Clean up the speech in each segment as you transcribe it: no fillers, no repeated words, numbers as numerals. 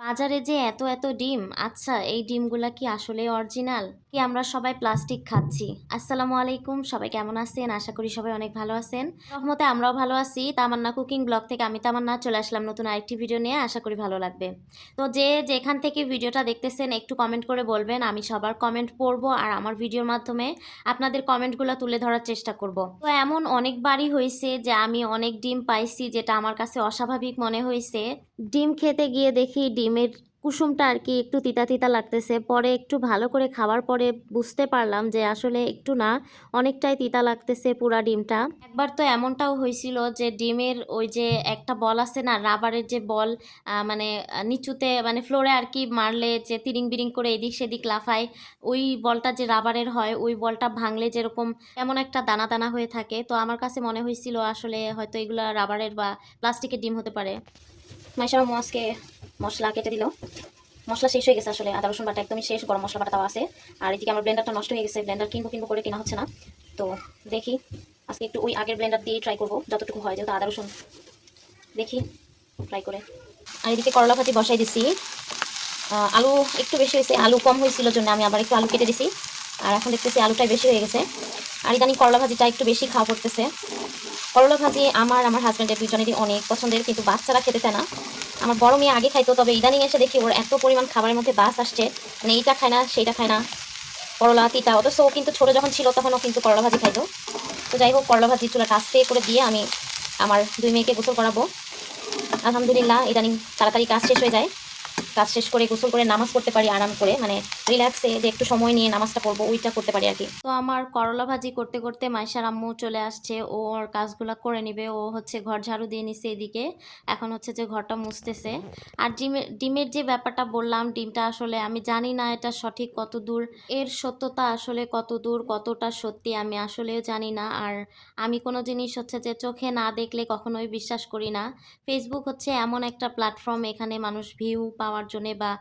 বাজারে যে এত এত ডিম, আচ্ছা এই ডিমগুলা কি আসলেই অরিজিনাল, কি আমরা সবাই প্লাস্টিক খাচ্ছি? আসসালামু আলাইকুম, সবাই কেমন আছেন? আশা করি সবাই অনেক ভালো আছেন। রহমতে আমরাও ভালো আছি। তামান্না কুকিং ব্লগ থেকে আমি তামান্না চলে আসলাম নতুন আরেকটি ভিডিও নিয়ে। আশা করি ভালো লাগবে। তো যে যেখান থেকে ভিডিওটা দেখতেছেন একটু কমেন্ট করে বলবেন, আমি সবার কমেন্ট পড়বো আর আমার ভিডিওর মাধ্যমে আপনাদের কমেন্টগুলো তুলে ধরার চেষ্টা করব। তো এমন অনেকবারই হয়েছে যে আমি অনেক ডিম পাইছি যেটা আমার কাছে অস্বাভাবিক মনে হয়েছে। ডিম খেতে গিয়ে দেখি ডিমের কুসুমটা আর কি একটু তিতা তিতা লাগতেছে। পরে একটু ভালো করে খাওয়ার পরে বুঝতে পারলাম যে আসলে একটু না, অনেকটাই তিতা লাগতেছে পুরা ডিমটা। একবার তো এমনটাও হয়েছিল যে ডিমের ওই যে একটা বল আছে না, রাবারের যে বল, মানে নিচুতে মানে ফ্লোরে আর কি মারলে যে তিরিং বিরিং করে এদিক সেদিক লাফায়, ওই বলটা যে রাবারের হয় ওই বলটা ভাঙলে যেরকম এমন একটা দানা দানা হয়ে থাকে। তো আমার কাছে মনে হয়েছিল আসলে হয়তো এগুলা রাবারের বা প্লাস্টিকের ডিম হতে পারে। মাইশা মামু আজকে মশলা কেটে দিল। মশলা শেষ হয়ে গেছে, আসলে আদা রসুন বাটা একদমই শেষ, গরম মশলা বাটা তাও আছে। আর এদিকে আমার ব্লেন্ডারটা নষ্ট হয়ে গেছে, ব্লেন্ডার কিনবো কিনবো করে কেনা হচ্ছে না। তো দেখি আজকে একটু ওই আগের ব্লেন্ডার দিয়েই ট্রাই করবো যতটুকু হয়, যেহেতু আদা রসুন দেখি ট্রাই করে। আর এদিকে করলা ভাজি বসাই দিছি। আলু একটু বেশি হয়েছে, আলু কম হয়েছিল জন্য আমি আবার একটু আলু কেটে দিছি। আর এখন দেখতেছি আলুটাই বেশি হয়ে গেছে। আর ইদানিং করলা ভাজিটা একটু বেশি খাওয়া পড়তেছে। করলা ভাজি আমার হাজব্যান্ডের দুজনেরই অনেক পছন্দের, কিন্তু বাচ্চারা খেতে চায় না। আমার বড় মেয়ে আগে খাইতো, তবে ইদানিং এসে দেখি ওর এত পরিমাণ খাবারের মধ্যে বাস আসছে, মানে এইটা খায় না সেইটা খায় না, করলা তিতা। অথচ ও কিন্তু ছোটো যখন ছিল তখনও কিন্তু করলা ভাজি খাইতো। তো যাই হোক, করলা ভাজি চুলাটা আস্তে করে দিয়ে আমি আমার দুই মেয়েকে গোসল করাবো। আলহামদুলিল্লাহ ইদানিং তাড়াতাড়ি কাজ শেষ হয়ে যায়। কাজ শেষ করে গোসল করে নামাজ পড়তে পারি আরাম করে, মানে রিল্যাক্সে যে একটু সময় নিয়ে নামাজটা পড়বো ওইটা করতে পারি আর কি। তো আমার করলা ভাজি করতে করতে মাইশার আম্মু চলে আসছে, ও ওর কাজগুলো করে নিবে। ও হচ্ছে ঘর ঝাড়ু দিয়ে নিছে এদিকে, এখন হচ্ছে যে ঘরটা মুছতেছে। আর ডিমের যে ব্যাপারটা বললাম, ডিমটা আসলে আমি জানি না এটা সঠিক কত দূর, এর সত্যতা আসলে কত দূর, কতটা সত্যি আমি আসলেও জানি না। আর আমি কোনো জিনিস হচ্ছে যে চোখে না দেখলে কখনোই বিশ্বাস করি না। ফেসবুক হচ্ছে এমন একটা প্ল্যাটফর্ম, এখানে মানুষ ভিউ পাওয়ার জন্যে বা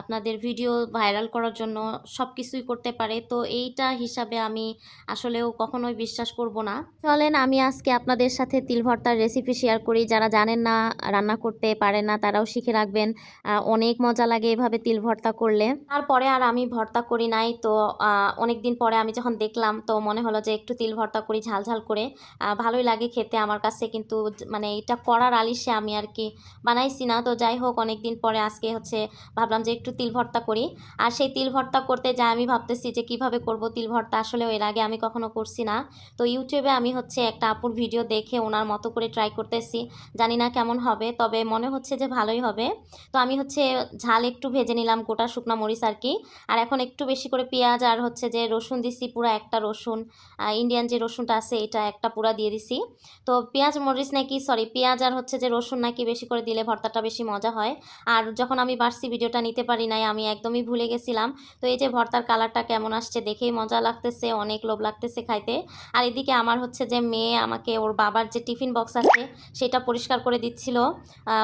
আপনাদের ভিডিও ভাইরাল করার জন্য সব কিছুই করতে পারে। তো এইটা হিসাবে আমি আসলেও কখনোই বিশ্বাস করব না। চলেন আমি আজকে আপনাদের সাথে তিল ভর্তার রেসিপি শেয়ার করি। যারা জানেন না, রান্না করতে পারেন না, তারাও শিখে রাখবেন। অনেক মজা লাগে এভাবে তিল ভর্তা করলে। তারপরে আর আমি ভর্তা করি নাই। তো অনেক দিন পরে আমি যখন দেখলাম তো মনে হলো যে একটু তিল ভর্তা করি ঝাল ঝাল করে। ভালোই লাগে খেতে আমার কাছে, কিন্তু মানে এটা করার আলিশে আমি আর কি বানাইছি না। তো যাই হোক, অনেক দিন পরে আজকে হচ্ছে ভাবলাম যে একটু তিল ভর্তা করি। আর সেই তিল ভর্তা করতে যা আমি ভাবতেছি যে কিভাবে করব তিল ভর্তা, আসলে এর আগে আমি কখনো করছি না। তো ইউটিউবে আমি হচ্ছে একটা আপুর ভিডিও দেখে ওনার মতো করে ট্রাই করতেছি। জানি না কেমন হবে, তবে মনে হচ্ছে যে ভালোই হবে। তো আমি হচ্ছে ঝাল একটু ভেজে নিলাম, গোটা শুকনা মরিচ আর কি। আর এখন একটু বেশি করে পেঁয়াজ আর হচ্ছে যে রসুন দিছি, পুরো একটা রসুন, ইন্ডিয়ান যে রসুনটা আছে এটা একটা পুরা দিয়ে দিছি। তো পেঁয়াজ মরিচ নাকি, সরি, পেঁয়াজ আর হচ্ছে যে রসুন নাকি বেশি করে দিলে ভর্তাটা বেশি মজা হয়। আর যখন আমি বাড়ছি ভিডিওটা নিতে পারি নাই, আমি একদমই ভুলে গেছিলাম। তো এই যে ভর্তার কালারটা কেমন আসছে দেখেই মজা লাগতেছে, অনেক লোভ লাগতেছে খাইতে। আর এদিকে আমার হচ্ছে যে মেয়ে আমাকে ওর বাবার যে টিফিন বক্স আছে সেটা পরিষ্কার করে দিচ্ছিল।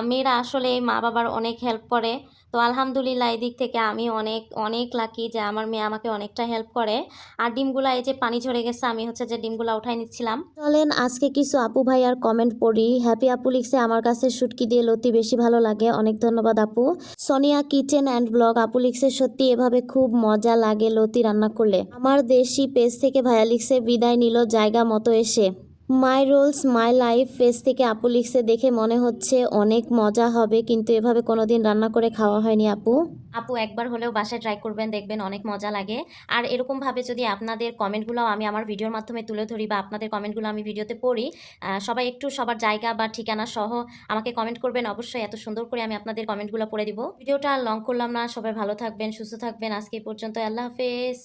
মেয়েরা আসলে মা বাবার অনেক হেল্প করে। তো আলহামদুলিল্লাহ এদিক থেকে আমি অনেক অনেক লাকি যে আমার মেয়ে আমাকে অনেকটা হেল্প করে। আর ডিমগুলা এই যে পানি ঝরে গেছে, আমি হচ্ছে যে ডিমগুলা উঠাই নিচ্ছিলাম। চলেন আজকে কিছু আপু ভাই আর কমেন্ট পড়ি। হ্যাপি আপু লিখছে, আমার কাছে শুটকি দিয়ে লতি বেশি ভালো লাগে, অনেক ধন্যবাদ আপু। সোনিয়া কিচেন অ্যান্ড ব্লগ আপু লিখছে, সত্যি এভাবে খুব মজা লাগে লতি রান্না করলে। আমার দেশি পেজ থেকে ভাইয়া লিখছে, বিদায় নিল জায়গা মতো এসে। মাই রোলস মাই লাইফ পেজ থেকে আপু লিখছে, দেখে মনে হচ্ছে অনেক মজা হবে, কিন্তু এভাবে কোনোদিন রান্না করে খাওয়া হয়নি আপু। আপু একবার হলেও বাসায় ট্রাই করবেন, দেখবেন অনেক মজা লাগে। আর এরকমভাবে যদি আপনাদের কমেন্টগুলো আমি আমার ভিডিওর মাধ্যমে তুলে ধরি বা আপনাদের কমেন্টগুলো আমি ভিডিওতে পড়ি, সবাই একটু সবার জায়গা বা ঠিকানা সহ আমাকে কমেন্ট করবেন অবশ্যই, এত সুন্দর করে আমি আপনাদের কমেন্টগুলো পড়ে দিব। ভিডিওটা লং করলাম না, সবাই ভালো থাকবেন, সুস্থ থাকবেন। আজকে এই পর্যন্ত, আল্লাহ হাফেজ।